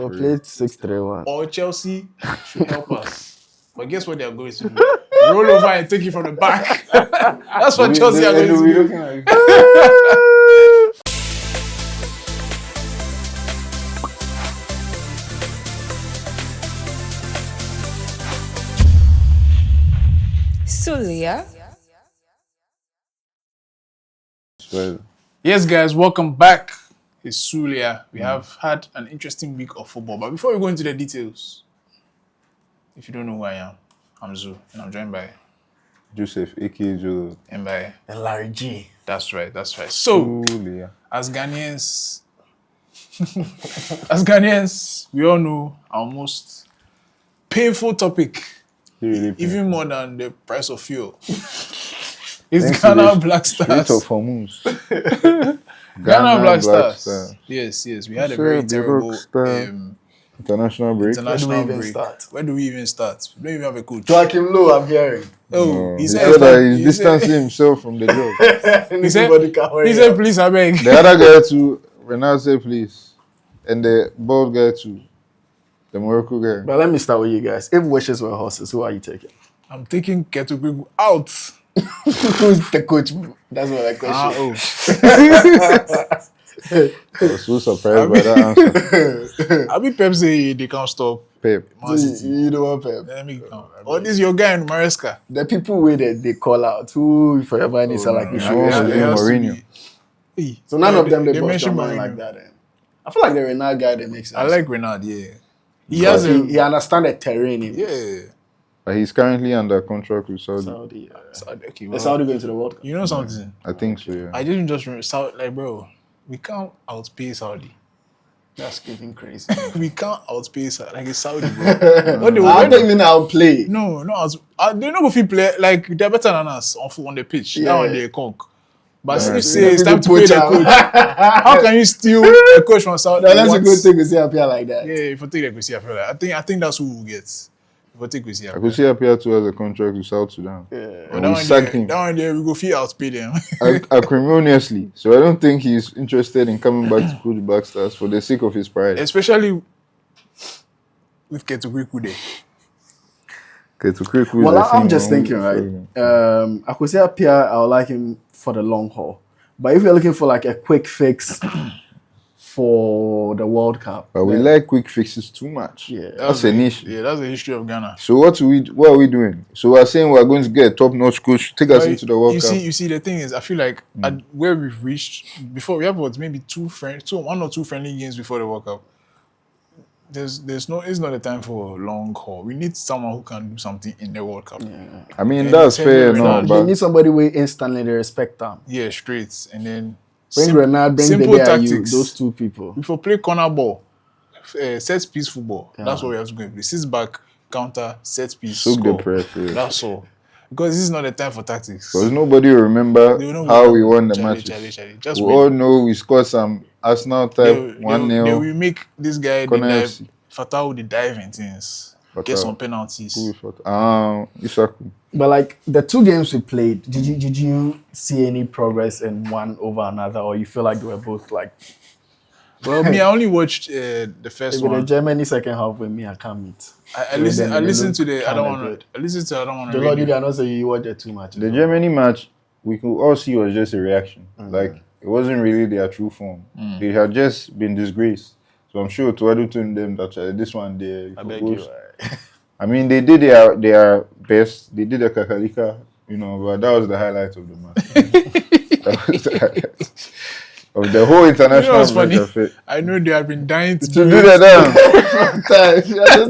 We played 6-3-1. Or Chelsea should help us. But guess what they are going to do? Roll over and take it from the back. That's what Chelsea are going to do. Sulia. Yes, guys, welcome back. It's Sulia. We have had an interesting week of football. But before we go into the details, if you don't know who I am, I'm Zu, and I'm joined by Joseph, aka Joe. and by And Larry G. That's right. So, as Ghanaians, we all know our most painful topic, even more than the price of fuel. It's Ghana Black Stars. Rate of hormones. Ghana Black Stars. Yes. We had a very terrible international break. Where do we even start? We don't even have a coach. Joachim Low, I'm hearing. He said that he's distancing himself from the job. He said, please, I beg. The other guy too, Renard said please. And the bald guy too. The Morocco guy. But let me start with you guys. If wishes were horses, who are you taking? I'm taking Ketogrigu out. Who's the coach? That's what I question. I was so surprised by that answer. I mean, Pep say they can't stop Pep. Man City. You don't want Pep. Let me count. Oh, this is your guy in Maresca. The people where they call out, who forever needs like we should. Mourinho. So none of them they bust mention your mind like that. I feel like the Renard guy that makes sense. I like Renard, yeah. He understands the terrain. Yeah. But he's currently under contract with Saudi. Saudi. Okay, Is Saudi going to the World Cup? You know something? I think so, yeah. I didn't just remember, Saudi, bro, we can't outpay Saudi. That's getting crazy. We can't outpay Saudi. Like, it's Saudi, bro. I don't mean outplay. No, they know if we play, like, they're better than us on the pitch. Yeah. Now on the conk. But if say it's time to pay the coach, how can you steal a coach from Saudi? That's a good thing to see up here like that. Yeah, if I take the Kwesi Appiah, I think that's who we'll get. If I take Kwesi Appiah. Kwesi Appiah too has a contract with South Sudan. Yeah. And we sacked him. Down there, we go feel outpay them. Acrimoniously. So I don't think he's interested in coming back to coach Black Stars for the sake of his pride. Especially with Ketogrigu there. Well, I'm just thinking, right? Kwesi Appiah, I would like him for the long haul. But if you're looking for like a quick fix for the World Cup. But we like quick fixes too much. Yeah. That's an issue. Yeah, that's the history of Ghana. So what are we doing? So we're saying we're going to get a top-notch coach, take us into the World Cup. You see, the thing is, I feel like at where we've reached before, we have maybe one or two friendly games before the World Cup. It's not the time for a long haul. We need someone who can do something in the World Cup. Yeah. I mean, that's fair enough. You need somebody where instantly they respect them. Yeah, straight. And then bring Renard, bring simple tactics. Those two people. If we play corner ball, set piece football, that's what we have to go and play. 6 back, counter, set piece, Soak score. the pressure. That's all. Because this is not the time for tactics. Because nobody will remember how we won the matches. Just we all know we scored some Arsenal type 1-0. They will make this guy FC. Fatah the dive in things. Get some penalties. Isaku. But like the 2 games we played, did you see any progress in one over another, or you feel like they were both like? Well, me, I only watched the first one. The Germany second half with me, I can't meet. I listened to the other one. I listened to the other one. The Lord, you not say you watched the 2 matches. The Germany match, we could all see was just a reaction. Like it wasn't really their true form. They had just been disgraced. So I'm sure Tuadu told them that this one they. I beg you. I mean, they did their best. They did a kakalika, but that was the highlight of the match. That was the highlight of the whole international match of it. I know they have been dying to do that.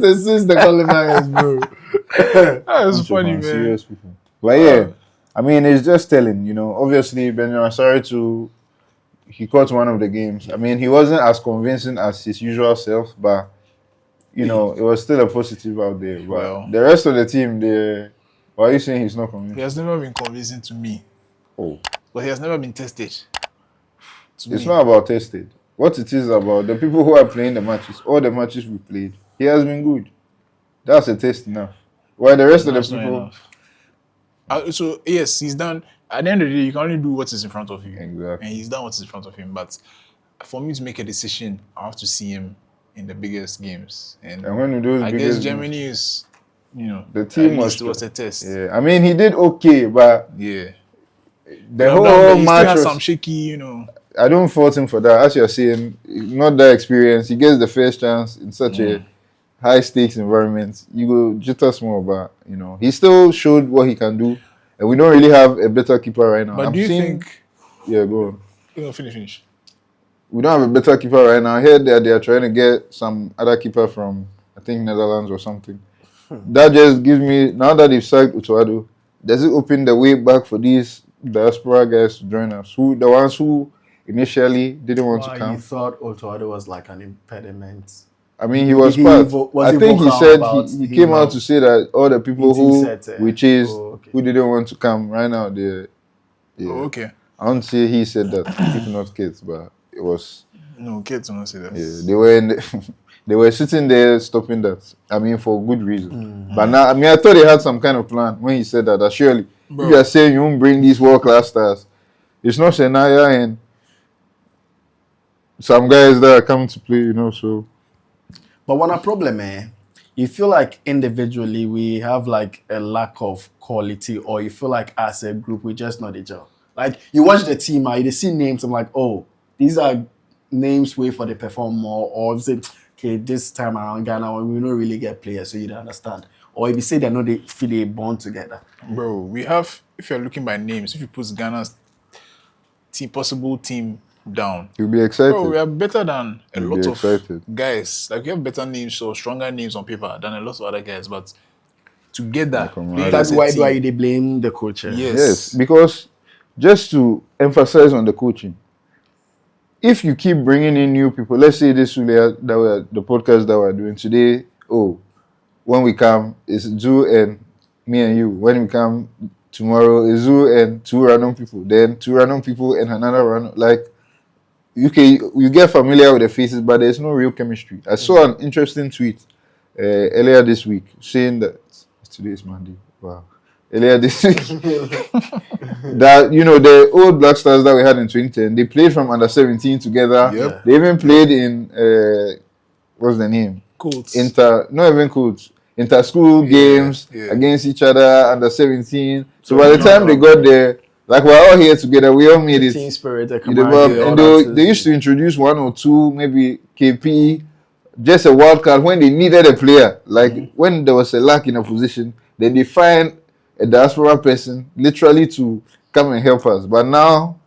Just since the qualifiers, bro. That was funny, man. Serious people. But yeah, I mean, it's just telling. Obviously, Benjamin Sarri he caught one of the games. I mean, he wasn't as convincing as his usual self, but it was still a positive out there. But well, the rest of the team, why are you saying he's not convincing? He has never been convincing to me. Oh. But he has never been tested. It's not about tested. What it is about, the people who are playing the matches, all the matches we played, he has been good. That's a test enough. While the rest of the people... So, yes, he's done... At the end of the day, you can only do what is in front of you. Exactly. And he's done what is in front of him. But for me to make a decision, I have to see him in the biggest games. And when we do those I guess biggest Germany is, the team at least was a test. Yeah, I mean he did okay, but Yeah. the whole he match still has was, some shaky, I don't fault him for that. As you're saying, not that experience. He gets the first chance in such a high stakes environment. You go jitter small, but he still showed what he can do, and we don't really have a better keeper right now. But do you think? Yeah, go on. Finish. We don't have a better keeper right now. I heard that they are trying to get some other keeper from, I think, Netherlands or something. That just gives me, now that they've sacked Utuado, does it open the way back for these diaspora guys to join us? The ones who initially didn't want to come. You thought Utuado was like an impediment? I mean, he was part. I think he said he came out to say that all the people who we chased who didn't want to come right now, they. Yeah. Oh, okay. I don't say he said that, if not kids, but it was. No, kids don't say that. Yeah, they were sitting there stopping that. I mean, for good reason. But now, I mean, I thought they had some kind of plan when he said that. That surely, if you are saying you won't bring these world-class stars, it's not Shania and some guys that are coming to play, so. But one a problem, you feel like individually we have like a lack of quality, or you feel like as a group we just not each other. Like you watch the team, you see names, I'm like, oh, these are names wait for they perform more, or you say, okay, this time around Ghana we don't really get players, so you don't understand. Or if you say they feel they bond together. Bro, we have, if you're looking by names, if you put Ghana's possible team down, you'll be excited. Bro, we are better than a lot of excited. Guys. Like we have better names or stronger names on paper than a lot of other guys, but together, that's why they blame the coach. Yes, because just to emphasize on the coaching, if you keep bringing in new people, let's say this Sulia, the podcast that we're doing today, when we come, it's Zoo and me and you. When we come tomorrow, it's Zoo and two random people. Then two random people and another random. Like, you get familiar with the faces, but there's no real chemistry. I saw an interesting tweet earlier this week saying that today is Monday. Wow. Earlier this week, that the old Black Stars that we had in 2010, they played from under 17 together. Yep. They even played in what's the name? Colts. Not even Colts. Inter-school games against each other under 17. So by the time they got there, like we're all here together, we all made it. Team spirit, and they used to introduce one or two, maybe KP, just a wild card when they needed a player. Like when there was a lack in a position, then they find a diaspora person literally to come and help us. But now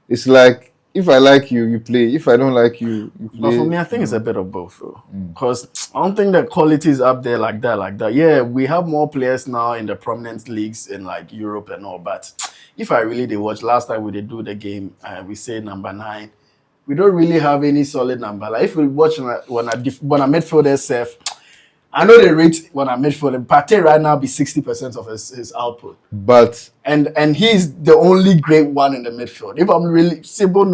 it's like, if I like you, you play. If I don't like you, you play. But for me, I think it's a bit of both, though. Because I don't think the quality is up there like that. Yeah, we have more players now in the prominent leagues in like Europe and all. But if I really did watch, last time we did do the game, we say number 9. We don't really have any solid number. Like if we watch when I midfielder self, I know they rate when I midfielder. Partey right now be 60% of his output. But and he's the only great one in the midfield. If I'm really Sibo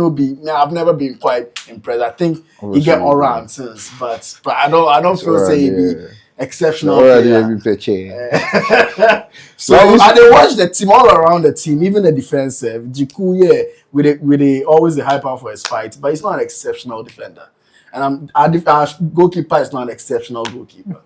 I've never been quite impressed. I think he get all round since, but I don't feel say he be exceptional. So I they watch the team all around the team, even the defensive. Jiku, with always the hyper for his fight, but he's not an exceptional defender. And our goalkeeper is not an exceptional goalkeeper.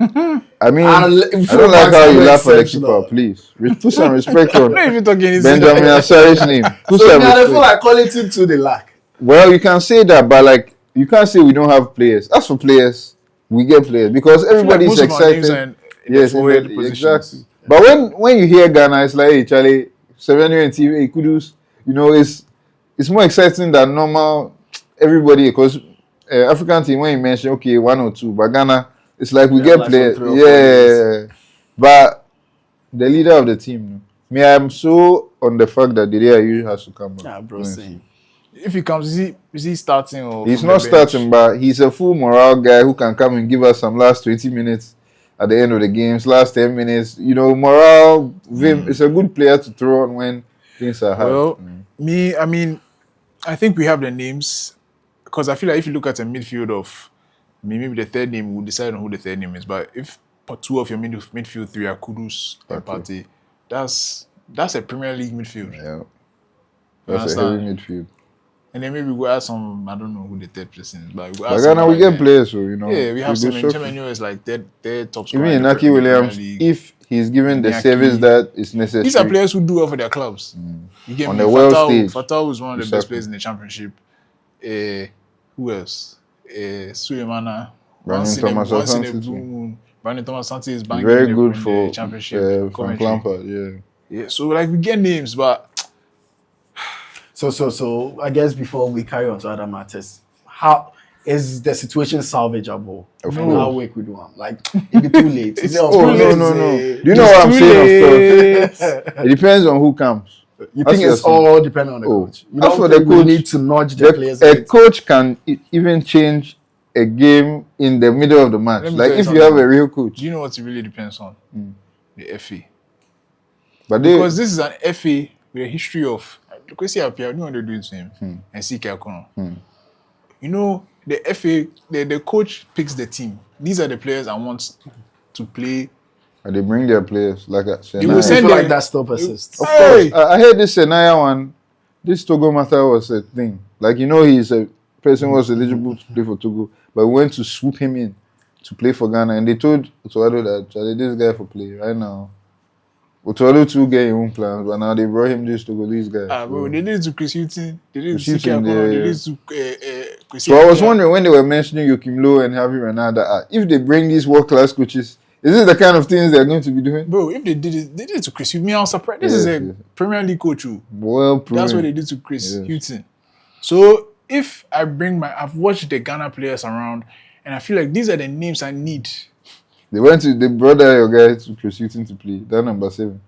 I mean, I don't like how you laugh at the keeper, please. Put some respect on Benjamin Asari's name. I feel like quality to the lack. Well, you can say that, but like, you can't say we don't have players. As for players, we get players because everybody is excited. Yes, exactly. But when you hear Ghana, it's like, hey, Charlie, Sevenio and TV, Kudus, it's more exciting than normal everybody because African team, when you mention, okay, 1 or 2, but Ghana, it's like we get players. Yeah. But the leader of the team, me, I'm so on the fact that the DIU has to come back. Yeah, bro, same. If he comes, is he starting or he's not starting, but he's a full morale guy who can come and give us some last 20 minutes at the end of the games, last 10 minutes. Morale, Vim is a good player to throw on when things are hard. Well, I think we have the names because I feel like if you look at a midfield of maybe the third name, we'll decide on who the third name is. But if 2 of your midfield 3 are Kudus and Partey, that's a Premier League midfield. Yeah, that's a heavy midfield. And then maybe we'll add some, I don't know who the third person is, but we'll add But some Ghana, we like get that. players, so you know. Yeah, we have some in shock. Germany is like their top scorer. Even in the Inaki Premier Williams, League. if he's given the Inaki. service that is necessary. These are players who do well for their clubs. You get On me? the world stage. Fatal is one of the best Exactly. players in the championship. Who else? Sulemana. Brandon Thomas Brandon Thomas Asante is banging very in good the for championship. Frank Lampard, yeah. Yeah, so like we get names, but So I guess before we carry on to other matters, how is the situation salvageable? Of How course. we could do them? Like it be too late. Is it Oh, too late no. to say- Do you know what I'm saying? Of course. It depends on who comes. You That's think it's just- all dependent on the Oh, coach? You as don't for think the we coach, need to nudge the players? A coach can even change a game in the middle of the match. Let me Like tell you if you have something. a real coach. do you know what it really depends on? The FA. But they, Because this is an FA with a history of look see up here, I don't want to do it to him and see Kakono. You know, the FA, the coach picks the team. These are the players I want to play. and they bring their players like that. You will I send feel them- like that still persists. Of Hey! course, I heard this Senaya one. This Togo matter was a thing. Like you know, he's a person who was eligible to play for Togo, but we went to swoop him in to play for Ghana, and they told Otuado that "Charlie, this guy for play right now. Otuado too get his own plans, but now they brought him this Togolese guy. Bro, So- they did it to Chris Hughton, they did it Chris to Hughton, Kakono, they yeah. did it to Chris So I was Hughton. wondering when they were mentioning Joachim Low and Javi Renada, if they bring these world class coaches, is it the kind of things they're going to be doing? Bro, if they did it to Chris Hughton, me, I was surprised. This is Yes, a yes. Premier League coach. Who. Well proven. That's what they did to Chris Yes. Hughton. So if I bring I've watched the Ghana players around, and I feel like these are the names I need. They brought your guy to Chris Hughton to play. That number 7.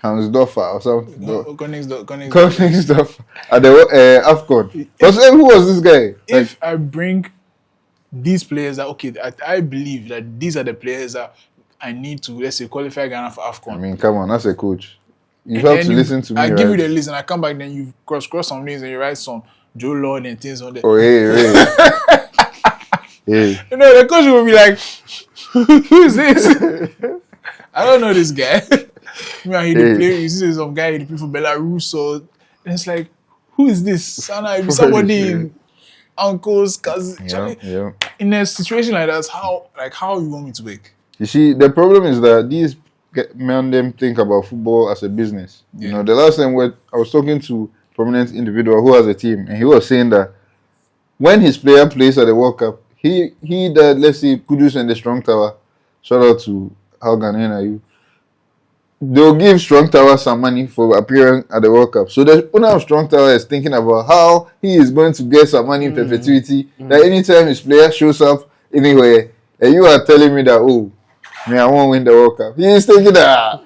Hansdorfer or something. Koenigsdorfer. At the AFCON. Who was this guy? If I bring these players that I believe that these are the players that I need to, let's say, qualify Ghana for AFCON. I mean, come on, that's a coach. You And have then to listen to me. I give you right? the list and I come back, then you cross some names and you write some Joe Lord and things on there. Oh, hey. Hey. You know, the coach will be like, who is this? I don't know this guy. Me and he Hey. play, you see some guy he play for Belarus, or and it's like, who is this? Sana, if somebody Yeah. uncles, cousins. Yeah. In a situation like that, how you want me to work? You see, the problem is that these men them think about football as a business. You Yeah. know, the last time I was talking to a prominent individual who has a team, and he was saying that when his player plays at the World Cup, he that let's say Kudus and the Strong Tower, shout out to how Ghanaian are you? They'll give Strong Tower some money for appearing at the World Cup. So the owner of Strong Tower is thinking about how he is going to get some money in perpetuity. That anytime his player shows up anywhere, and you are telling me that, oh, me, I won't win the World Cup. He is thinking that.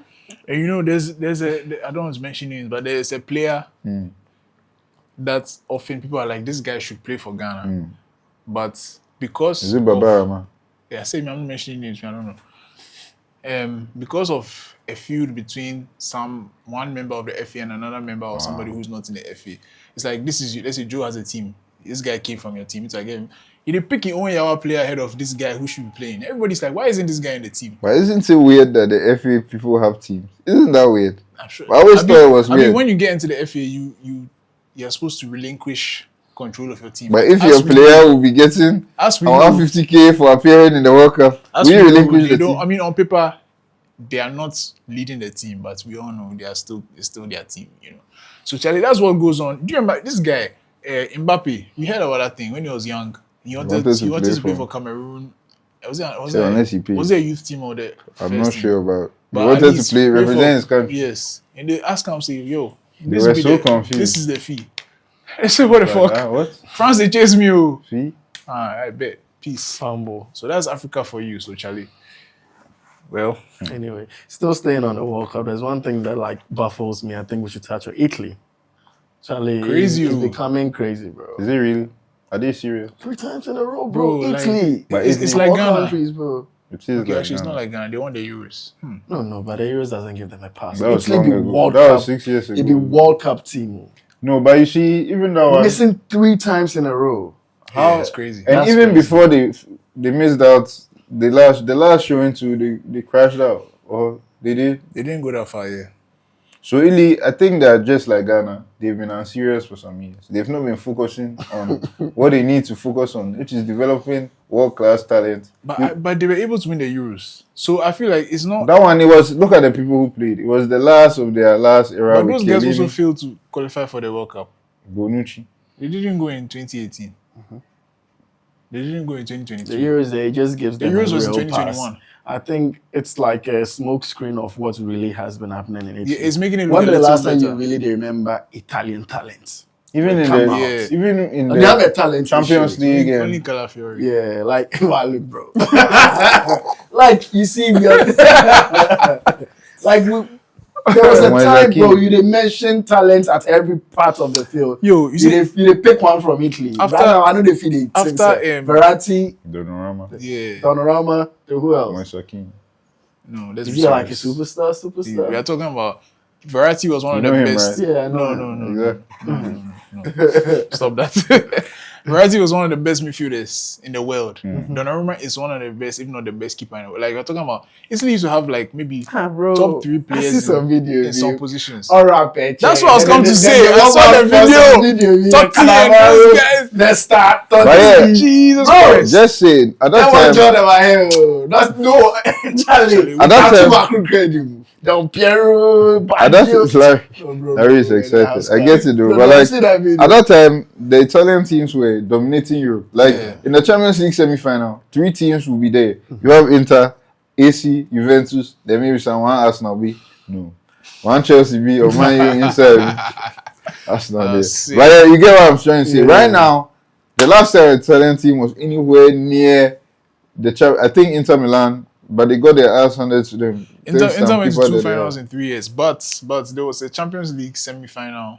And you know, there's I don't want to mention names, but there's a player that often people are like, this guy should play for Ghana, but because Is it of- Babarama? Yeah, say me, I'm not mentioning names, I don't know. Because of a feud between one member of the FA and another member or somebody who's not in the FA, it's like this is let's say Joe has a team. This guy came from your team. It's like he did pick his own Yawa player ahead of this guy who should be playing. Everybody's like, why isn't this guy in the team? But isn't it weird that the FA people have teams? Isn't that weird? I'm sure. I always thought it was I mean, weird. when you get into the FA, you're supposed to relinquish control of your team. But if As your we player know- will be getting as we know- 150k for appearing in the World Cup, as will you we know, relinquish they the don't- team? I mean, on paper, they are not leading the team, but we all know it's still their team, you know. So Charlie, that's what goes on. Do you remember this guy, Mbappe? We heard about that thing when he was young. He wanted to play for Cameroon. Was it a youth team or the I'm first not team? sure about. He But at wanted least to play, play represent for- his country. Yes, and they ask him, say, "Yo, They were so confused. This is the fee." I said, "What the fuck?" What? France, they chase me. Oh, See? I bet. Peace. Humble. So that's Africa for you. So Charlie. Well, Anyway, still staying on the World Cup, there's one thing that like baffles me. I think we should touch on Italy. Charlie, Crazy, it's oh. becoming crazy, bro. Is it really? Are they serious? 3 times in a row, bro. Bro, like- Italy. But it's Of like all Ghana. countries, bro. It is okay, like actually, it's Ghana. not like Ghana. They won the Euros. No, but the Euros doesn't give them a pass. That was Italy long be ago. World That Cup. was 6 years ago. It be World Cup team. No, but you see, even that one, Missing 3 times in a row. Yeah, it's crazy. and That's even crazy. before they missed out the last showing too, they crashed out, or they did. They didn't go that far, yeah. So really, I think that just like Ghana, they've been unserious for some years. They've not been focusing on what they need to focus on, which is developing world-class talent. But they were able to win the Euros. So I feel like it's not. That one, it was, look at the people who played. It was the last of their last era. But with those guys Chiellini, also failed to qualify for the World Cup. Bonucci. They didn't go in 2018. They didn't go in 2022. The Euros, it just gives them Euros a was in real 2021. pass. I think it's like a smoke screen of what really has been happening in Italy. Yeah, it's making it look When a the little last time better. you really remember Italian talent? Even in Come the out. Yeah. even in They have the a talent Champions issue. League Only and Calafiori. Yeah, like well, look, bro. Like you see, we are like there was a When time, Zaki- bro. You did mention talent at every part of the field. Yo, you see, You dey pick one from Italy. After- Right now, I know they feed it. after, Verratti, Donnarumma, yeah. Donnarumma, who else? Moisaki. No, let's Is be he like a serious. superstar? We are talking about Verratti was one You of know the him, best. right? Yeah, I know. No. Exactly. Stop that. Verratti was one of the best midfielders in the world. Mm-hmm. Donnarumma is one of the best, if not the best keeper in the world. Like we're talking about, Italy used to have like maybe Bro, top 3 I see players some video in some positions. All right, Peche. That's what I was Then coming to they- say. then they I saw want the to post video. some Totti and Cannavaro, those guys. The start. But yeah, Jesus Bro, Christ. Just saying, at That that one time, Jordan my hair. That's no Charlie. At that time- I'm too credible. Don Piero, at that Baggio. it's like Oh, bro, Larry is bro, excited. that I get it though, No, but no, I like see that video. at that time, the Italian teams were dominating Europe. Like Yeah. in the Champions League semi-final, 3 teams will be there. You have Inter, AC, Juventus, then maybe someone Arsenal B. No. One Chelsea B or Man U inside. Arsenal there. Sick. But yeah, you get what I'm trying to say. Yeah. Right now, the last time the Italian team was anywhere near the I think Inter Milan, but they got their ass handed to them. Inter Thanks some went to people 2 that they finals have. in 3 years, but there was a Champions League semi-final,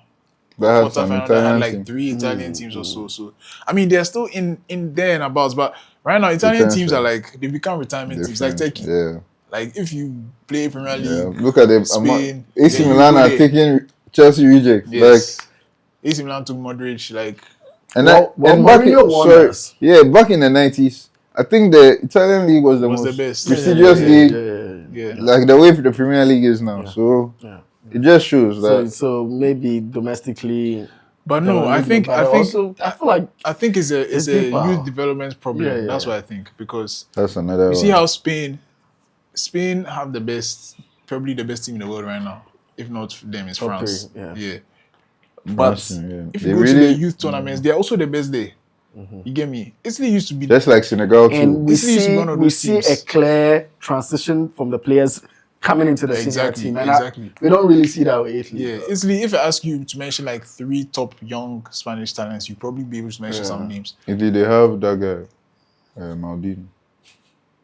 That had some quarterfinal that had Italian like team. 3 Italian teams or so. So I mean, they're still in there and abouts, but right now Italian Potential. teams are like they become retirement teams, like Different. Turkey. Yeah. Like if you play Premier Yeah, League, look at them. Spain, AC then you Milan go are there. taking Chelsea rejects. Yes. AC Milan took Modric, like And Well, back in, Mourinho won sorry, us. yeah, back in the 90s, I think the Italian league was the Was most the best. prestigious Yeah, league, yeah. like the way the Premier League is now. So Yeah. it just shows So, that so maybe domestically. But no, I think also, I feel like I think it's It's a deeper. youth development problem. Yeah, yeah, That's yeah. what I think, because that's another you see one. how Spain have the best, probably the best team in the world right now. If not them, it's Top France. 3, yeah. Yeah. But Yeah. if They you go to really- the youth tournaments, they're also the best there. You get me? Italy used to be Just like Senegal too. and we This is see one of we those see teams. a clear transition from the players coming into the Exactly, senior team. And exactly. we don't really see that with Italy. yeah. Italy, if I ask you to mention like 3 top young Spanish talents, you probably be able to mention some names. Indeed, they have that guy, Maldini.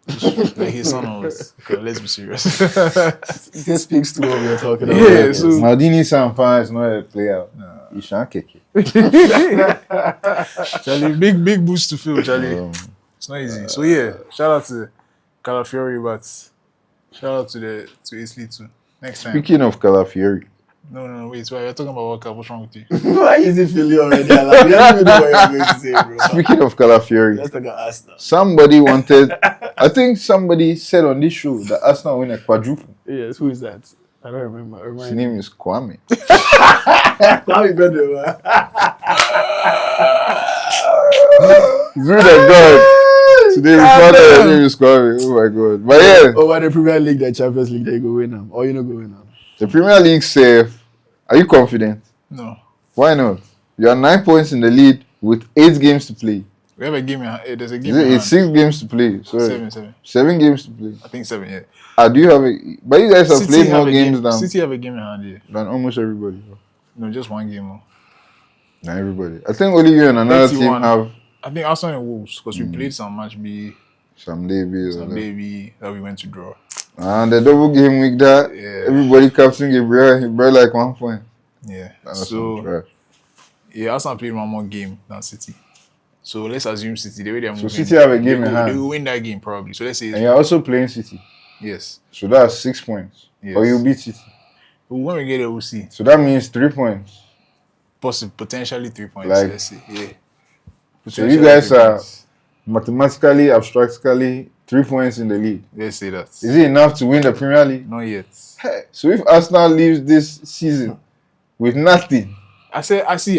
Like his son was. Okay, let's be serious. This speaks to what we are talking about. Yeah, so- Maldini Sanfan is not a player. He shan't kick it. Charlie, big boost to Phil, Charlie. It's not easy. So yeah, shout out to Calafiori, but shout out to Italy too. Next time. Speaking of Calafiori, No, wait. We're talking about World Cup. What's wrong with you? Why is it feeling already? I don't even know what you're going to say, bro. speaking of Calafiori, Let's talk about Arsenal. somebody wanted, I think somebody said on this show that Arsenal win a quadruple. Yes, who is that? I don't remember. His name is Kwame. Now we got the man. Through the God. Today we found out his name is Kwame. Oh my God. But yeah, Over the Premier League, the Champions League, they go win them. Or you not go win them. the Premier League safe. Are you confident? No. Why not? You are 9 points in the lead with 8 games to play. We have a game. There's a game. Is it? in It's hand. 6 games to play. Sorry. 7. 7 games to play. I think 7. Yeah. Do you have a? But you guys have City played have more a games game. City have a game in hand. Yeah. than almost everybody. No, just one game. Oh. Not everybody. I think only you and another team 31. have I think Arsenal and Wolves, because we played some match B, some Davies. some baby that we went to draw. And the double game week that Yeah. everybody captain Gabriel, he brought like 1 point. Yeah. That's some So trash. yeah, Arsenal played one more game than City. So let's assume City. The way they're moving, City have a game they in will- hand. They will win that game probably. So let's say And you're also playing City. yes. So that's 6 points. Yes. Or you beat City. When we get there, we'll see. So that means 3 points. Potentially 3 points. Like- Let's see. Yeah. So you guys are mathematically, abstractly 3 points in the league. Let's say that. Is it enough to win the Premier League? Not yet. So if Arsenal leaves this season with nothing, I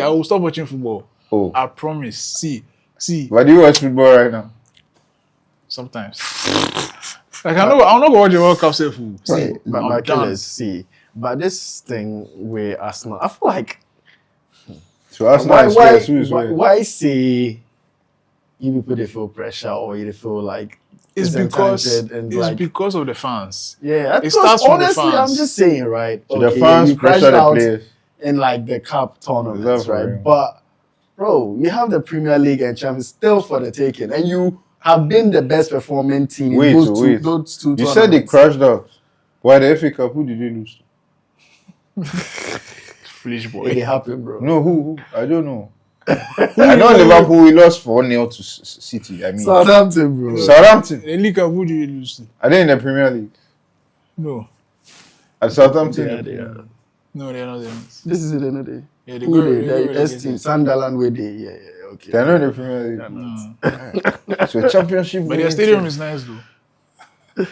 will stop watching football. oh, I promise. See. but do you watch football right now? Sometimes. Like I'm not gonna watch the World Cup say fool. See, But I'm my done. killers, see. But this thing where Arsenal, I feel like So Arsenal is first. Who is first? why say you people they feel pressure or you feel like It's entitled because of the fans. yeah. It starts from the honestly, fans. I'm just saying, right? So the fans you crashed pressure the out players. in like the cup tournaments, for right? real? But bro, you have the Premier League and Champions still for the taking, and you have been the best performing team in Wait. those two You said they tournaments. crashed out. Why the FA Cup? Who did they lose to? Foolish boy. It happened, bro. No, who? I don't know. I know Liverpool, we lost 4-0 to City. I mean, Southampton, bro. Southampton. The League Cup, who do you lose to? Are they in the Premier League? No. At Southampton? Yeah, they are. No, they're not there. This is it, another. Yeah, they Who go. they? The S team, Sunderland, where they? Yeah, okay. They're not in the Premier League. So Championship. But their stadium is nice though.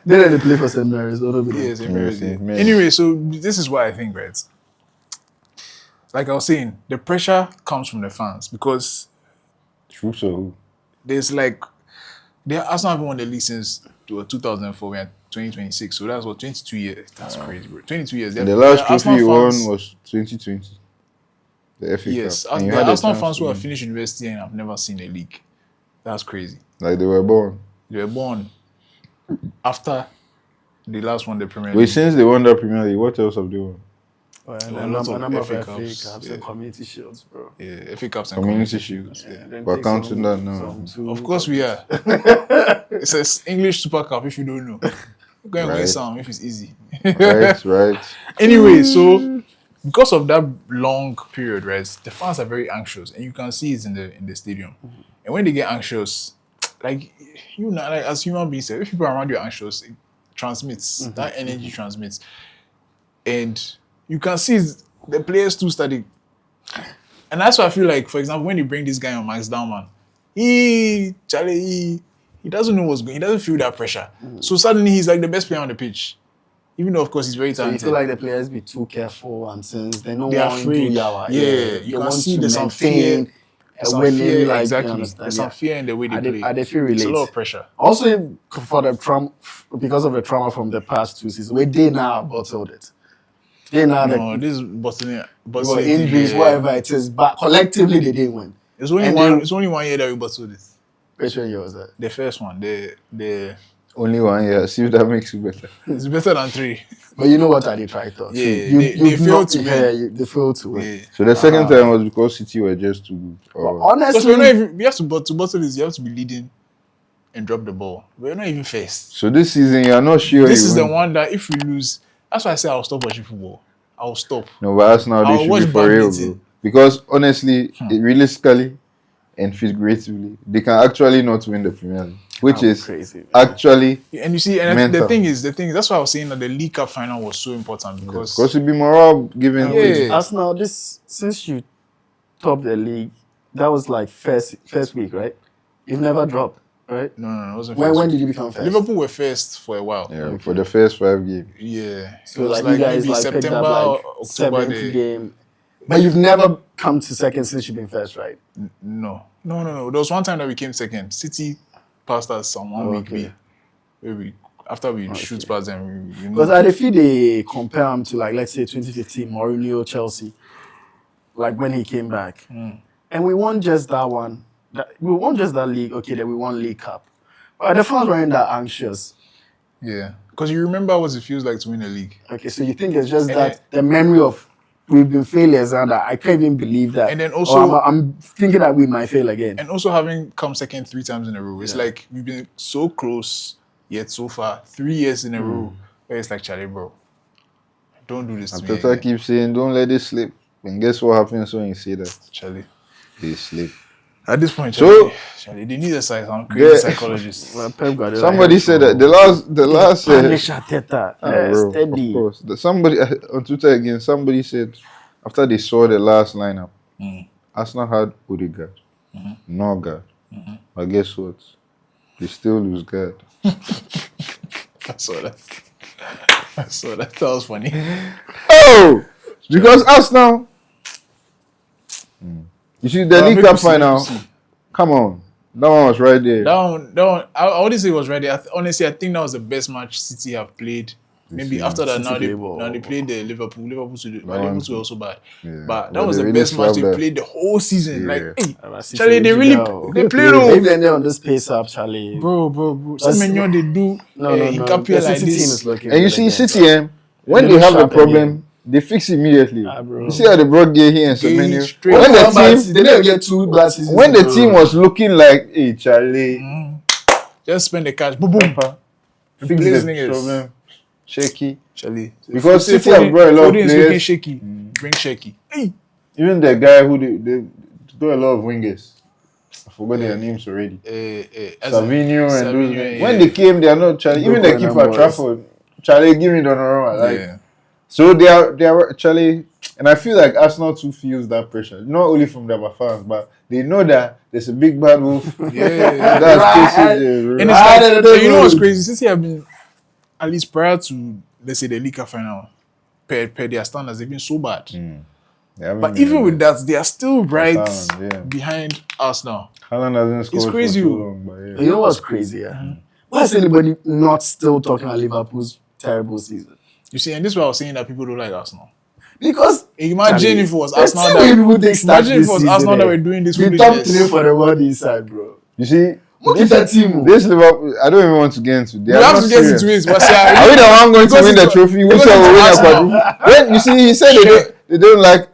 They didn't play for St. Mary's. Yes, Yes. Anyway, so this is what I think, right? Like I was saying, the pressure comes from the fans because True, so there's like Arsenal haven't won the league since 2004. We're at 2026, so that's what 22 years. That's crazy, bro. 22 years. the last trophy Arsenal you won fans- was 2020. The FA Yes, Cup. And you the had the Arsenal chance fans to who have win. finished university and have never seen a league. That's crazy. Like they were born. They were born after they last won the Premier Wait, League. since they won that Premier League, what else have they won? And lots of a number of FA FA Cups, Cups yeah. and community shields, bro. Yeah, FA Cups and Community Community Shield. Shields. Yeah. Then We're take counting that now. two Of course we are. It says English Super Cup if you don't know. Go and win Right. some if it's easy. Right. Anyway, so because of that long period, right, the fans are very anxious, and you can see it in the stadium. And when they get anxious, like you know, like as human beings, if people around you are anxious, it transmits that energy transmits, and you can see the players too study. And that's why I feel like, for example, when you bring this guy on Max Downman, he doesn't know what's going. He doesn't feel that pressure. So suddenly he's like the best player on the pitch, even though of course he's very So you talented. feel like the players be too careful and since they know They are one afraid. do yawa. Yeah, they you can want see to there's some maintain fear. a Some winning, fear, like, exactly. you understand? There's some fear in the way they play. I feel It's a relate. lot of pressure. Also, for the trauma, because of the trauma from the past 2 seasons, where they now bottled it. They now No, this is bottling. the injuries, whatever it is, but collectively they didn't win. It's only And one. then- It's only 1 year that we bottled it. Which one year was that? The first one. The Only 1 year. See if that makes you better. it's better than 3. But you know what are they trying to? Yeah, you've they failed not- to win. yeah, they failed to win. Yeah. So the second time was because City were just too good. But Or Because honestly, we're not even. We have to bottle this. You have to be leading, and drop the ball. We're not even first. so this season you are not sure. This you is the win. one that if we lose, that's why I say I'll stop watching football. I'll stop. No, but Arsenal I'll they should watch be for real, badminton. bro. Because honestly, realistically, and figuratively, they can actually not win the Premier League, which is crazy. actually And you see, and Mental. the thing is, that's why I was saying that the League Cup final was so important because it'd be morale given. Yeah. Arsenal, since you topped the league, that was like first week, right? You've never dropped, right? no, it wasn't. When first. did you become first? Liverpool were first for a while. Yeah, for the first 5 games. Yeah. So It was like you guys maybe like picked September up or like October. seventh game, but you've never come to second since you've been first, right? No. There was one time that we came second. City passed us some 1 week. Okay. Where after we shoot past them, we Because moved. I feel they compare him to like let's say 2015 Mourinho Chelsea, like when he came back, and we won just that one. We won just that league. Okay, then we won League Cup, but the fans weren't that anxious. Yeah. Because you remember what it feels like to win a league. Okay, so you think it's just And that the memory of we've been failures and that I can't even believe that. And then Or also- I'm thinking that we might fail again. And also having come second 3 times in a row. It's like we've been so close, yet so far, 3 years in a row. Where it's like, Charlie, bro, don't do this to me. Arteta again." keeps saying, "Don't let it slip." And guess what happens when you say that? Charlie. They slip. At this point, So- Charlie, they need some crazy psychologists. Well, Pep Guardiola Somebody had said to that the last punish Arteta. bro, Steady. of course. Somebody on Twitter again. Somebody said after they saw the last lineup, Arsenal had Odegaard, Norgard, but guess what? They still lose God. I saw that. That was funny. Oh! Because Arsenal. You see, the League Cup final. Come on. That one was right there. That one. I wouldn't say it was right there. Honestly, I think that was the best match City have played. Maybe after that, now they played the Liverpool. Liverpool were also bad. Yeah. But that was the best match they played the whole season. Yeah. Like, hey, City Charlie, they played. If they're on this pace up, Charlie. Bro. Semenyo, they do. No. Nkapia like City team this. is looking And you good see, again, City, when they have a problem, they fix it immediately. bro. You see how they brought Gay here and Semenyo. straight. When they never get 2 bad seasons. when the team was looking like, hey, Charlie, Just spend the cash. Boom, boom. fix Blaze the niggas. problem. Shaky. Charlie. Because City have brought a lot of Foden is players. looking shaky. Bring shaky. Hey. Even the guy who they got a lot of wingers. I forgot their names already. Savinho and those. yeah. When they came, they are not Charlie. Even the Brooklyn keeper boys. Trafford, Charlie, give me Donnarumma. Like, Yeah. so they are Charlie, and I feel like Arsenal too feels that pressure. Not only from their fans, but they know that there's a big bad wolf. Yeah. That's Right. basically And it's like, you know what's crazy? Since have been, at least prior to, let's say, the League Cup final, per their standards, they've been so bad. But even with that, they are still right behind us now. Haaland hasn't scored It's crazy. for so long, but yeah. You know what's crazy? Yeah? Why is anybody not still talking about Liverpool's terrible season? You see, and this is why I was saying that people don't like Arsenal. Because Imagine if it was let's Arsenal see when people that, take start imagine if this it was season, Arsenal that eh? were doing this the top 3 foolishness. for the world inside, bro. You see, Look at that team. this Liverpool, I don't even want to get into. They You are have not to get serious. into it. But Are we the one going to Because win the it's- trophy? Which because one will win it's a quadruple? When you see, he said they don't like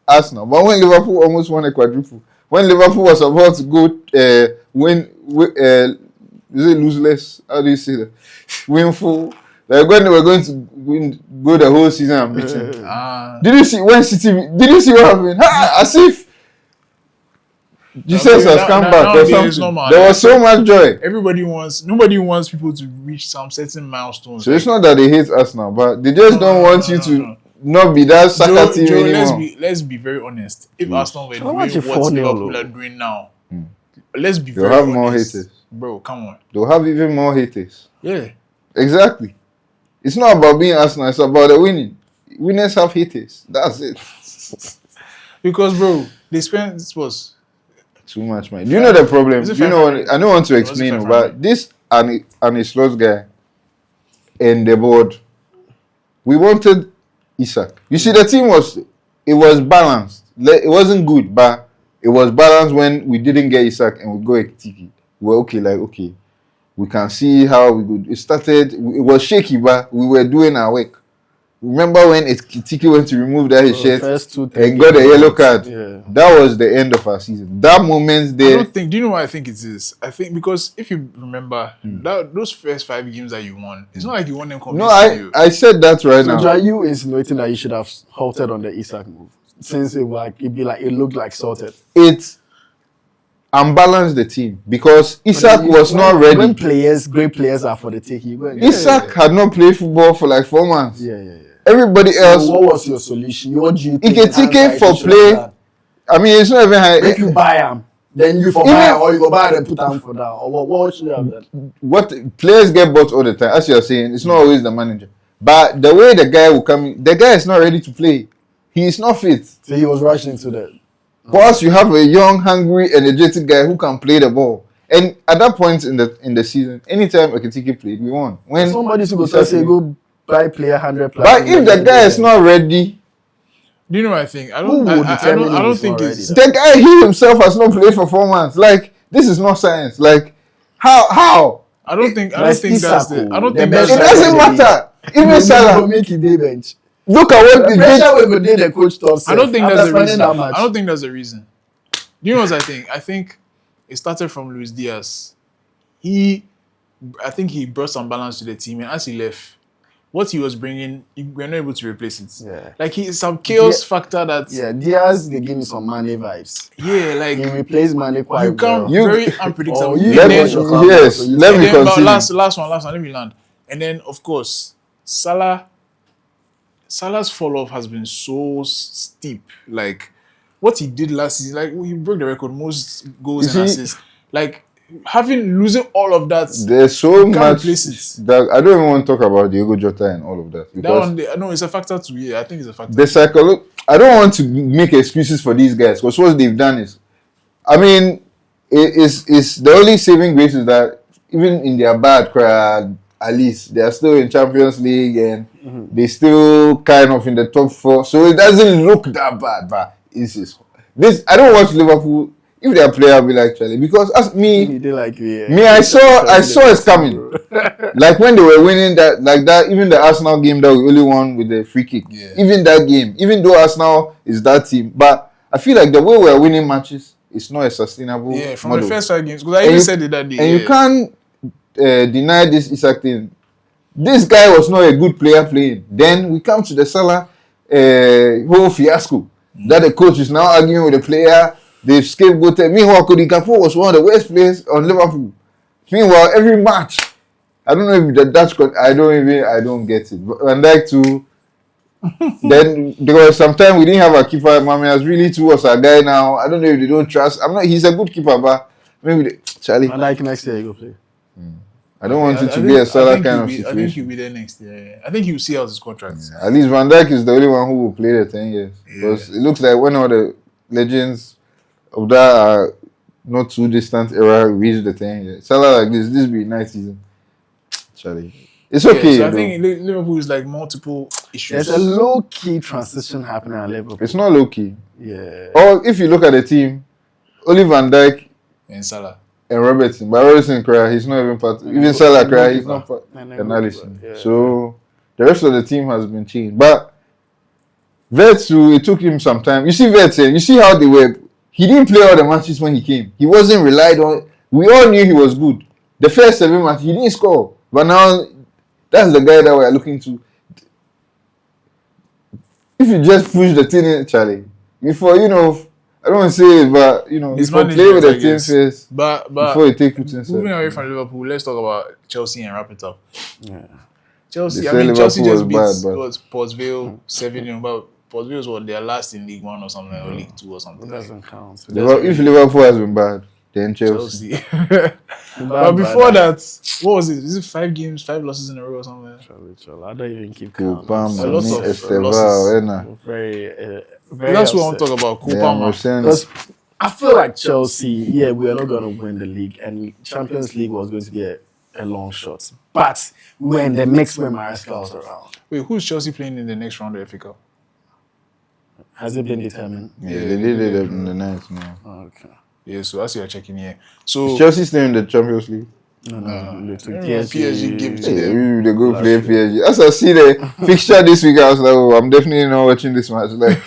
Arsenal, but when Liverpool almost won a quadruple, when Liverpool was about to go win, is it lose less? How do you say that? Win full. Like when they were going to go the whole season unbeaten. Did you see when City? Did you see what happened? As if Jesus has come back or something. There was so much joy. Nobody wants people to reach some certain milestones. So it's not that they hate us now, but they just don't want you to not be that Saka team Joe, anymore. let's be very honest. If Arsenal were How doing much you what 4-0 Liverpool low? are doing now, let's be They'll very have honest. more haters. Bro, come on. They'll have even more haters. Yeah. Exactly. It's not about being Arsenal, it's about the winning. Winners have haters. That's it. Because, bro, they spent, this was, Too much money. Do you know the problem? Is it Do you know what? 500? I don't want to Was it explain, 500? but this and a slot guy and the board, we wanted Isak. You see, the team was balanced. It wasn't good, but it was balanced when we didn't get Isak and we go Ekitiki. We were okay. We can see how we could. It started. It was shaky, but we were doing our work. Remember when Ekitiki went to remove that his shirt First 2-3 and got a yellow card? Yeah. That was the end of our season. That moment there. do you know what I think it is? I think because if you remember, those first 5 games that you won, it's not like you won them No, convincingly. I said that right So, now. are you insinuating that you should have halted on the Isak move since it looked like sorted? It unbalanced the team because Isak was not ready. When great players are for the taking, you go and- Isak had not played football for like 4 months. Yeah. Everybody else, So what was your solution? What do you think? Ekitike for play. I mean, it's not even high. Make you buy him, then you for Even- buy him, or you go buy them put him for down, or what should you have done? What players get bought all the time, as you're saying, it's not always the manager. But the way the guy will come in, the guy is not ready to play. He is not fit. So he was rushing into that. Plus, you have a young, hungry, energetic guy who can play the ball. And at that point in the season, anytime Ekitike played, we won. When Somebody should go say go buy player 100 plus. but if the guy is not ready, Do you know what I think? I Who don't. would I determine don't he's think not it's. the guy he himself has not played for 4 months. Like, this is not science. Like, how? I don't think. I don't Like think that's the. I don't the think best that's. It doesn't matter. Even Salah, make it day bench. look at what The he pressure did. will go the coach talks. I don't think that's the reason. That much. I don't think that's the reason. Do you know what I think? I think it started from Luis Diaz. I think he brought some balance to the team, and as he left, what he was bringing, we were not able to replace it. Yeah. Like he's some chaos factor that. Yeah, Diaz, they give me some Mane vibes. Yeah, like He replaced Mane quite you can't well. You- very unpredictable. Oh, you And Let then- watch your me, club, yes, so you let and me then, but continue. last one, let me land. And then of course, Salah's fall off has been so steep. Like what he did last season, like he broke the record, most goals You and see- assists. Like losing all of that, There's so can't much replace it. that I don't even want to talk about Diego Jota and all of that That because one, no, it's a factor too. Yeah, I think it's a factor. the I don't want to make excuses for these guys because what they've done is, I mean, it's the only saving grace is that even in their bad crowd, at least they are still in Champions League and they still kind of in the top 4, so it doesn't look that bad. But this I don't watch Liverpool. If their player, I'll be like Charlie because as me, He did like I saw it's coming. Like when they were winning that, even the Arsenal game that we only won with the free kick. Yeah. Even that game, even though Arsenal is that team, but I feel like the way we're winning matches is not a sustainable From model. the first 5 games, because I even said it that day. And you can't deny this Isak thing. This guy was not a good player playing. Then we come to the Salah whole fiasco that the coach is now arguing with the player. They've scapegoated. Meanwhile, Cody Gakpo was one of the worst players on Liverpool. Meanwhile, every match, I don't know if the Dutch, I don't get it. But Van Dijk too. Then there was some time we didn't have a keeper. Mamias really too was our guy now. I don't know if they don't trust. He's a good keeper, but maybe Charlie. And like next year, you go play. I don't want it to be a Salah kind of situation. I think he'll be there next year. I think he'll see out his contract. At least Van Dijk is the only one who will play the 10 years. Because it looks like when all the legends of that not too distant era reach the 10 years. Salah like this be nice season. Charlie. It's okay. So I think Liverpool is like multiple issues. There's a low-key transition happening at Liverpool. It's not low key. Yeah. Or if you look at the team, only Van Dijk and Salah. And Robertson. But Robertson cry, he's not even part. Even Salah cry, he's not part. And Alisson. Yeah. So the rest of the team has been changed. But Vertu, it took him some time. You see Vertu, you see how they were. He didn't play all the matches when he came. He wasn't relied on. We all knew he was good. The first 7 matches, he didn't score. But now, that's the guy that we're looking to. If you just push the thing in, Charlie, before, I don't want to say it, but, before play with the team first, but before you take it inside. Moving away from Liverpool, let's talk about Chelsea and wrap it up. Yeah. Chelsea Liverpool just was beat bad, but- Port Vale 7-0, but Port Vale was their last in League 1 or something, or League 2 or something. It doesn't count. If Liverpool has been bad, then Chelsea. But before that, what was it? Is it 5 losses in a row or something? Charlie. I don't even keep count. Coupam, A lot of Esteval, losses. Enna. Very That's what I want upset. to talk about. Yeah, Copa, Because I feel like Chelsea, we are not going to win the league, and Champions League was going to be a long shot. But we were in the mix when Maresca was around. Wait, who's Chelsea playing in the next round of FA Cup? Has it been determined? Yeah, they did it in the night now. Okay. Yeah, so as you're checking here. So Is Chelsea still in the Champions League? No. They took PSG gave it to Yeah, them. they go play PSG. As I see the fixture this week, I was like, I'm definitely not watching this match. Like,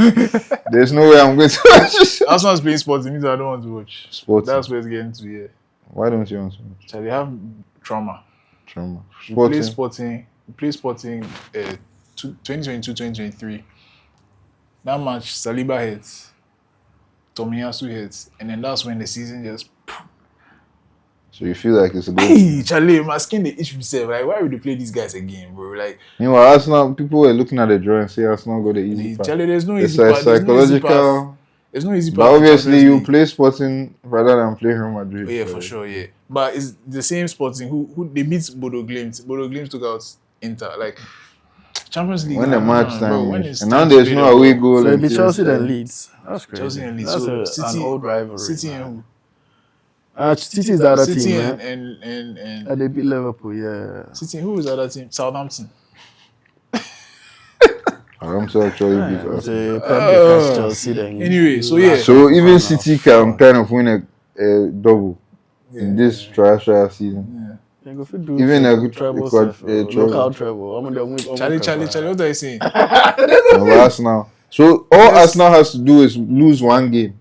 there's no way I'm going to watch Arsenal's playing sports, it means I don't want to watch. Sports. That's where it's getting to, yeah. Why don't you want to watch? So they have trauma. Trauma. We play Sporting. Sporting 2022-2023. That match, Saliba hits, Tomiyasu hits, and then that's when the season just. So you feel like it's a good. Hey, Charlie, my skin they itch myself. Like, why would they play these guys again, bro? Like, Meanwhile, Arsenal, people were looking at the draw and say Arsenal got the easy part. Charlie, there's no It's easy a path. There's no easy path. psychological. There's no easy path. But to obviously, Champions you League. play Sporting rather than play Real Madrid. Oh, yeah, so- for sure, yeah. But it's the same Sporting who they beat Bodo Glimt. Bodo Glimt took out Inter. Like, Champions League. When the nah, match bro, time when is. it's And time now to there's play no the away ball. goal. So it'd be until Chelsea it's, then Leeds. That's crazy. Chelsea and Leeds. That's So an City, old rivalry. City man. and City is the other City team, and, man. and And they beat Liverpool, yeah. City. Who is the other team? Southampton. I'm so actually beat us. So Pep defends Chelsea then. Anyway, so yeah. So even City can kind of win a double in this trash season. They go for do Even a good treble, treble. local treble. I'm gonna win. Charlie, what are you saying? No, Arsenal. So all Arsenal has to do is lose one game.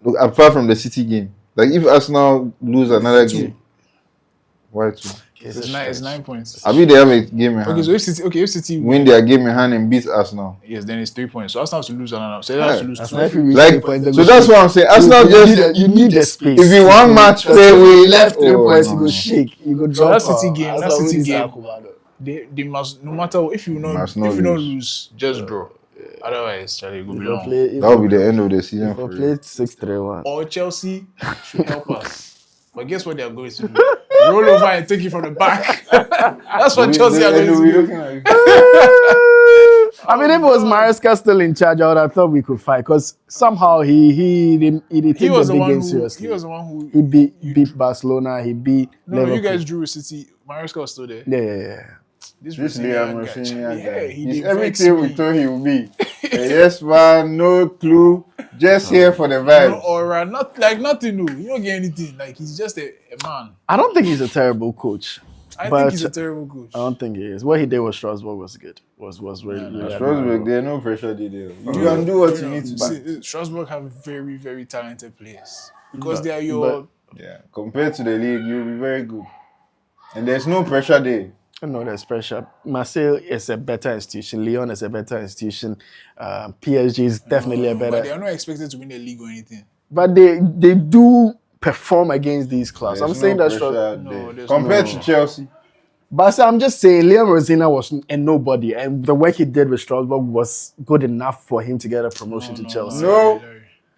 Look, apart from the City game. Like if Arsenal lose another game. Why two? It's 9 points. I mean they have a game in hand. Okay, so if City Win their game in hand and beat Arsenal. yes, then it's 3 points. So Arsenal has to lose another. So they have to lose That's two. not if you reach Like 3 points, they so go that's shake. what I'm saying. Arsenal You need the space. if you one match fair way left 3 points, no, you go no. shake. You go So drop. that City game, that Arsenal City wins game, Akubado. they must no matter what, if you don't Must not lose, just draw. Otherwise, Charlie, go If be we long. play, That will be the end of the season if for we you. played 6-3-1. Or Chelsea should help us. But guess what they are going to do? Roll over and take it from the back. That's what Chelsea are going to do. I mean, if it was Maresca still in charge, I would have thought we could fight because somehow he didn't take He was the the big one game who. seriously. He was the one who. He beat Barcelona. He beat No, Liverpool. you guys drew with City. Maresca was still there. Yeah. This Liam Liam Rosenior guy. he He's did everything we vex me. thought he would be. Yes, man, no clue. Just here for the No vibes. aura, not like nothing new. You don't get anything. Like he's just a man. I don't think he's a terrible coach. I But think he's a terrible coach. I don't think he is. What he did with Strasbourg was good. Was really, really Strasbourg, admirable. there's no pressure there. You can do what you need to do. See, Strasbourg have very, very talented players because they are your. Yeah, compared to the league, you'll be very good. And there's no pressure there. No, there's pressure. Marseille is a better institution. Lyon is a better institution. PSG is definitely a But better. they are not expected to win the league or anything. But they do perform against these clubs. There's I'm saying no that pressure No, there. there's Compared no- to Chelsea. But I'm just saying, Liam Rosina was a nobody, and the work he did with Strasbourg was good enough for him to get a promotion to Chelsea. No.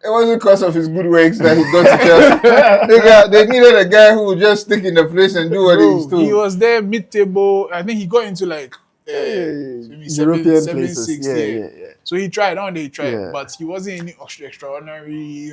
It wasn't because of his good works that he got to Chelsea. They needed a guy who would just stick in the place and do what he's He doing. was there mid-table. I think he got into like European seven, places. 6, Yeah. So he tried. One day he tried, Yeah. but he wasn't any extraordinary.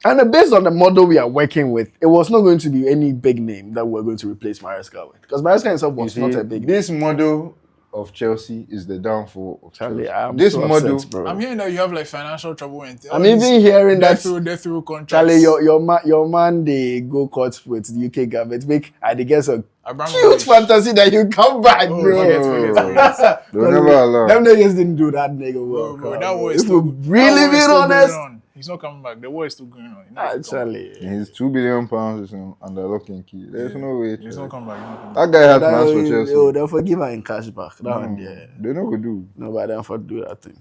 And based on the model we are working with, it was not going to be any big name that we're going to replace Maresca with. Because Maresca himself You was see, not a big name. this model of Chelsea is the downfall of Charlie, Chelsea. I'm This so model, upset, bro. I'm hearing that you have like financial trouble and I'm even hearing that death row contracts. Charlie, your man, they go court with the UK government. Make I guess a Abramovich. cute fantasy that you come back, Oh, bro. forget. they'll never allow. Them niggas didn't do that nigga well. Bro, that war is If we're still really that war is being still going honest, on. He's not coming back. The war is still going on. He's not coming back. Charlie. His £2 billion is under lock and key. There's no way. He's not coming back. He's not coming back. That guy had plans for Chelsea. They'll forgive her in cash back. That one, yeah. They know what to do. Nobody don't for do that thing.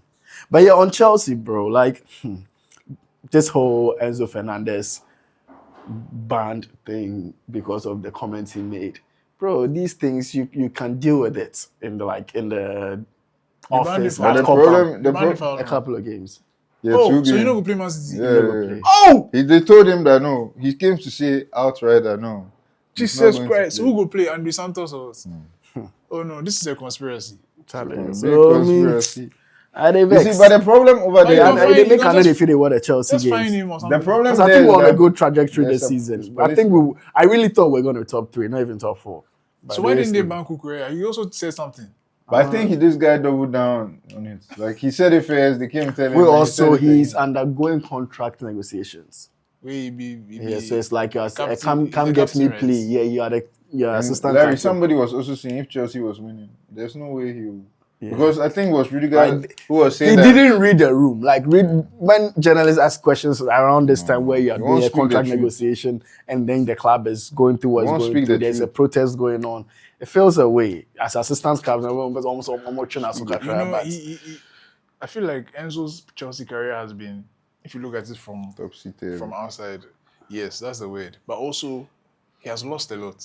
But yeah, on Chelsea, bro, like this whole Enzo Fernandez banned thing because of the comments he made. Bro, these things you can deal with it in the office. But at the compound. problem, A couple of games. yeah, Oh, 2 so games. you know who play Man City? Yeah, never yeah. play. Oh, They told him that no. He came to say outright that no. he's not Jesus going to Christ! play. Who go play? Andy Santos or what? Oh no, this is a conspiracy. Charlie. Big So, I mean, conspiracy. they You vex. see, but the problem over But there, you And don't they find- make you another just- feel they won the Chelsea Just find games. him or something. the problem Because I there think is we're on a that good trajectory there's this some- season. but I think I really thought we are going to top 3, not even top 4. So why didn't they ban Kukurea? He also said something. But I think this guy doubled down on it. Like he said it first, they came telling him. Well, and he also said it he's again. undergoing contract negotiations. He be Yeah, so it's like you're captain- come he's the get me, captain, plea. right? Yeah, you're And assistant Larry, captain. somebody was also saying if Chelsea was winning, there's no way he would. Yeah. Because I think it was Rudiger Like, who was He saying that. didn't read the room. Like when journalists ask questions around this time where you are He doing won't a speak the contract truth. negotiation and then the club is going through what's He won't going speak through. the There's a truth. protest going on. It feels a way. As assistant captain, everyone was almost watching us. You know, I feel like Enzo's Chelsea career has been, if you look at it from Top-seated. outside, yes, that's the word. But also, he has lost a lot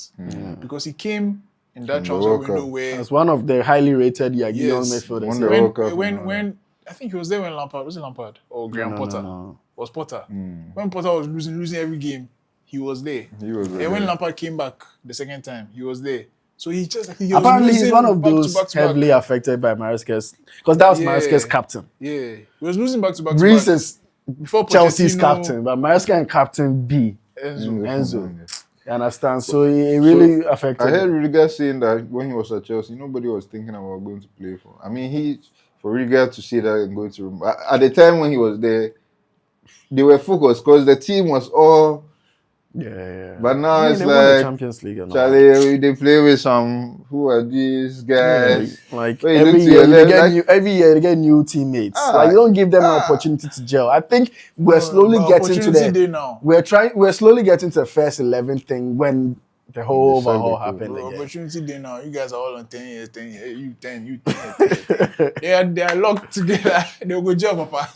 because he came in that the transfer World window Cup. where As one of the highly rated young Yes. midfielders. Won the yeah. World Cup, when I think he was there when Lampard was it Lampard or Graham Potter was Potter. When Potter was losing every game, he was there. He was And when there. Lampard came back the second time, he was there. So he just was Apparently, he's losing one of back to those back to back. heavily affected by Maresca's, because that was Yeah. Maresca's captain. Yeah, he was losing back to back. Reece is before Chelsea's Pochettino, captain, but Maresca and captain B. Enzo. Enzo. You understand? So it really affected. I heard him. Rudiger saying that when he was at Chelsea, nobody was thinking about going to play for. I mean, for Rudiger to say that and going to at the time when he was there, they were focused because the team was all. Yeah. But now I mean, it's they won the like Champions League and all. Charlie, they play with some. Who are these guys? Like When you every look to year, your you left, get like- new, every year you get new teammates. Like you don't give them an opportunity to gel. I think we're slowly But getting to opportunity the. day now. We're slowly getting to the first 11 thing when the whole Decide overhaul the code. happened Bro, again. opportunity day now. You guys are all on 10 years, 10 years. You 10, you 10. they are locked together. They'll go jail, Papa.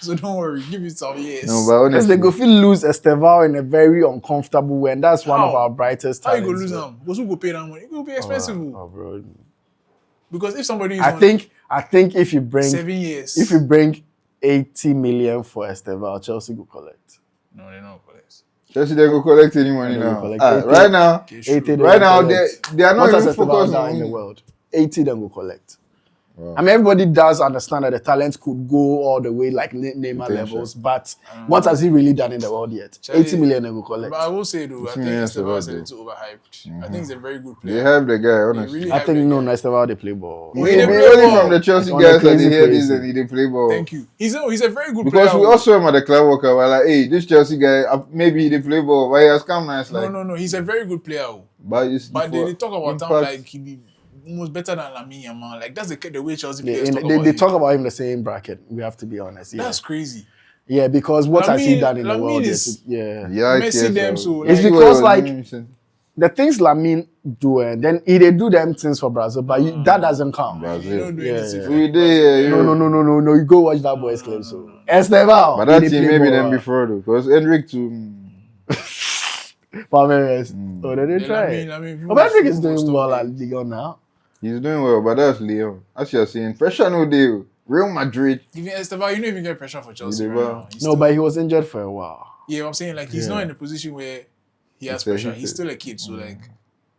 So don't worry. Give it some years. No, but Because honestly, they go feel lose Estevao in a very uncomfortable way, and that's one of How? our brightest How you talents. go lose bro. them? Because who go pay that money? You go pay expensive. Oh, bro. Because if somebody is I on think if you bring 7 years. if you bring 80 million for Estevao, Chelsea will collect. No, they don't collect. Chelsea they go collect any money They go now. collect 80. Right now, 80 they right will now collect. they are not What has even Esteban focused done on in the winning. world? 80 then will collect. Wow. I mean, everybody does understand that the talent could go all the way like Neymar Potential. levels, but what has he really done in the world yet? Charlie, 80 million they will collect. But I will say though, I 50 think million Esteban is a survival. little overhyped. I think he's a very good They player. have the guy, They honestly. really I hype think the no, guy. Esteban they play ball. Oh, Maybe they play only ball. from the Chelsea On the guys that crazy, they hear this crazy. and they play ball. Thank you. He's a very good Because player. we also him at the club worker. We're like, hey, this Chelsea guy, maybe he play ball, but he has come nice. Like, No. He's a very good player. But, you see, But they talk about him impact- like he be almost better than Lamine Yamal. Like that's the way Chelsea Yeah, players and talk they about him. talk about him in the same bracket. We have to be honest. Yeah, That's crazy. yeah, because what has he Lamine- done in the Lamine world? is- Yeah, Yeah, Messi them, so, It's like, because, like, the things Lamine do, and then he they do them things for Brazil, but that doesn't count. Brazil. You don't do Yeah. anything for We him. did, No. You go watch that boys' clip. So Esteban, But that he team play maybe ball, them before though, because Henrik too. Palmeiras. Oh, they didn't Yeah, try. Lamine, But Henrik is doing most well of at it. Ligue 1 now. He's doing well, but that's Leon. As you're saying, pressure no deal. Real Madrid. Even Esteban, you don't even get pressure for Chelsea He right did now. well. He's No, still- but he was injured for a while. yeah, I'm saying like he's Yeah. not in a position where he has It's a pressure. hit. He's still a kid, so like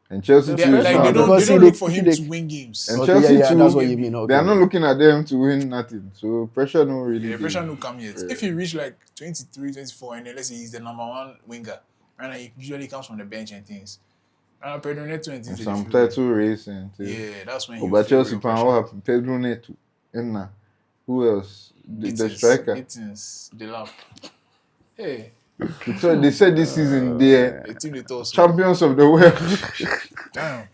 And Chelsea they, too. like now. they don't Because look for he him did- to win games. And Okay, Chelsea too. that's what you mean. Okay. They are not looking at them to win nothing. So pressure no really. Yeah, dey. pressure no come yet. If he reach like 23, 24, and then let's say he's the number one winger, right now he usually comes from the bench and things. And Pedro Neto and things. And they some feel- title racing. Too. Yeah, that's when he. Oh, but Chelsea fan, what happened? Pedro Neto. Enna. Who else? The striker. Gittins, the lap. Hey, So they said this season they're the team they toss. champions of the world. Damn.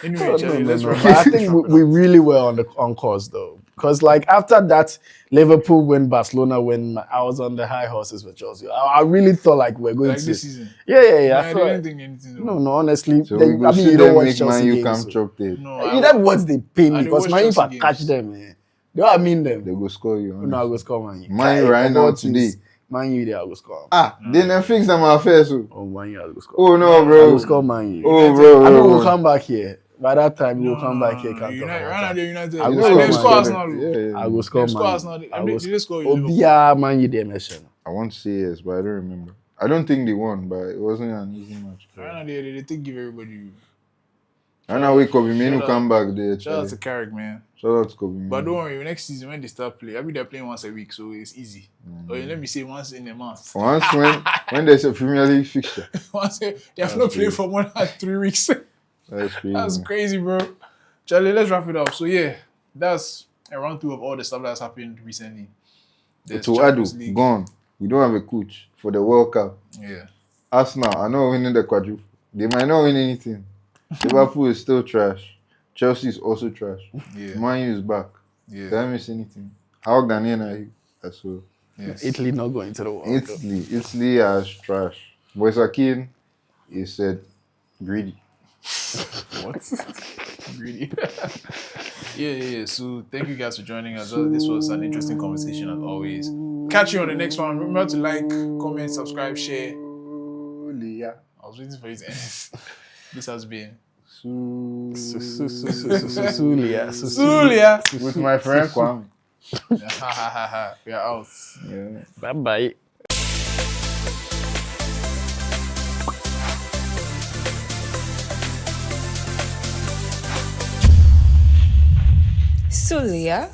Anyway, No, Charlie, no, let's no. wrap But I up. think we really were on course though, because like after that Liverpool win, Barcelona win, I was on the high horses with Chelsea. I really thought like we're going Like to. this season. Yeah. Nah, I I feel didn't like, think anything. no. Honestly, So they, we go I mean, see you don't them watch make Chelsea Man U games. come So. chop it. No, You know what they pay me I dey because watch Man U if I Chelsea catch games. them, man. You know what I mean them. They go score you. No, I honestly. go score Man U. Man U Kai, right of now all today. teams, Man U there, I go score. Then they fix them affairs. Oh, Oh, Man U, I go score. oh no, I bro. go score Man U. Oh, bro. I mean, bro. we'll come back here. By that time, we'll come back here. Can't talk United, about right now that. they're United. I will Like, score they Man score U. Arsenal. Yeah. I will score They score Man Arsenal. U. I mean, they score Obia Man U they mention. I want to say yes, but I don't remember. I don't think they won, but it wasn't an easy match. Right now they think give everybody. I know we Kobe Minu Shout come back there. Shout out Charlie. to Carrick, man. Shout out to Kobe Minu. But don't worry, next season when they start playing, I mean they're playing once a week, so it's easy. Or let me say once in a month. Once when there's a Premier League fixture, Once they have not played for more than 3 weeks. that's crazy. That's crazy, bro. Charlie, let's wrap it up. So yeah, that's a run through of all the stuff that's happened recently. There's To Champions Adu, League. gone. We don't have a coach for the World Cup. Yeah. Arsenal are not winning the quadruple. They might not win anything. Liverpool is still trash. Chelsea is also trash. Yeah. Man U is back. Yeah. They haven't missed anything. How Ghanaian are you? That's all. Yes. Italy not going to the World Cup. Italy is trash. Boys Akin is said greedy. What? Greedy. yeah. So thank you guys for joining us. This was an interesting conversation as always. Catch you on the next one. Remember to like, comment, subscribe, share. Sulia. I was waiting for it to end. This has been Sulia. Sulia. With my friend Kwame. We are out. Yeah. Bye bye. Sulia